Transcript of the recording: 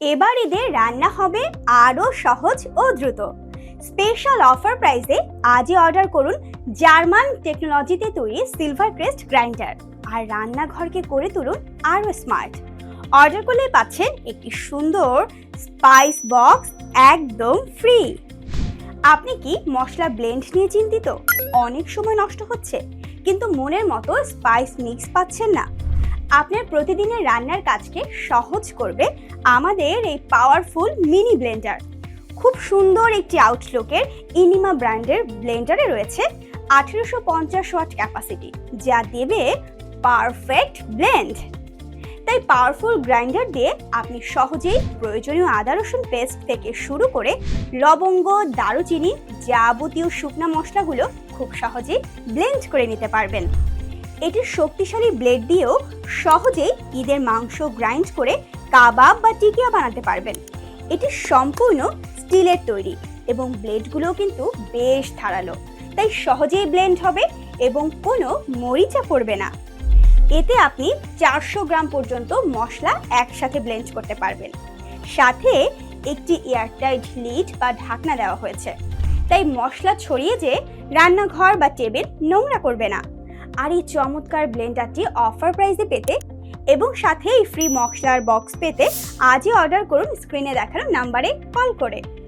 এবার ঈদে রান্না হবে আরও সহজ ও দ্রুত। স্পেশাল অফার প্রাইসে আজই অর্ডার করুন জার্মান টেকনোলজিতে তৈরি সিলভার ক্রেস্ট গ্রাইন্ডার, আর রান্নাঘরকে করে তুলুন আরও স্মার্ট। অর্ডার করলে পাচ্ছেন একটি সুন্দর স্পাইস বক্স একদম ফ্রি। আপনি কি মশলা ব্লেন্ড নিয়ে চিন্তিত? অনেক সময় নষ্ট হচ্ছে, কিন্তু মনের মতো স্পাইস মিক্স পাচ্ছেন না? আপনার প্রতিদিনের রান্নার কাজকে সহজ করবে আমাদের এই পাওয়ারফুল মিনি ব্লেন্ডার। খুব সুন্দর একটি আউটলুকের ইনিমা ব্র্যান্ডের ব্লেন্ডারে রয়েছে 1850 ওয়াট ক্যাপাসিটি, যা দেবে পারফেক্ট ব্লেন্ড। তাই পাওয়ারফুল গ্রাইন্ডার দিয়ে আপনি সহজেই প্রয়োজনীয় আদা রসুন পেস্ট থেকে শুরু করে লবঙ্গ, দারুচিনি, যাবতীয় শুকনা মশলাগুলো খুব সহজেই ব্লেন্ড করে নিতে পারবেন। এটির শক্তিশালী ব্লেড দিয়েও সহজেই ঈদের মাংস গ্রাইন্ড করে কাবাব বা টিকিয়া বানাতে পারবেন। এটি সম্পূর্ণ স্টিলের তৈরি এবং ব্লেডগুলোও কিন্তু বেশ ধারালো, তাই সহজেই ব্লেন্ড হবে এবং কোনো মরিচা পড়বে না। এতে আপনি 400 গ্রাম পর্যন্ত মশলা একসাথে ব্লেন্ড করতে পারবেন। সাথে একটি এয়ারটাইট লিড বা ঢাকনা দেওয়া হয়েছে, তাই মশলা ছড়িয়ে যে রান্নাঘর বা টেবিল নোংরা করবে না। আর এই চমৎকার ব্লেন্ডারটি অফার প্রাইসে পেতে এবং সাথে এই ফ্রি মশলার বক্স পেতে আজই অর্ডার করুন স্ক্রিনে দেখানো নাম্বারে কল করে।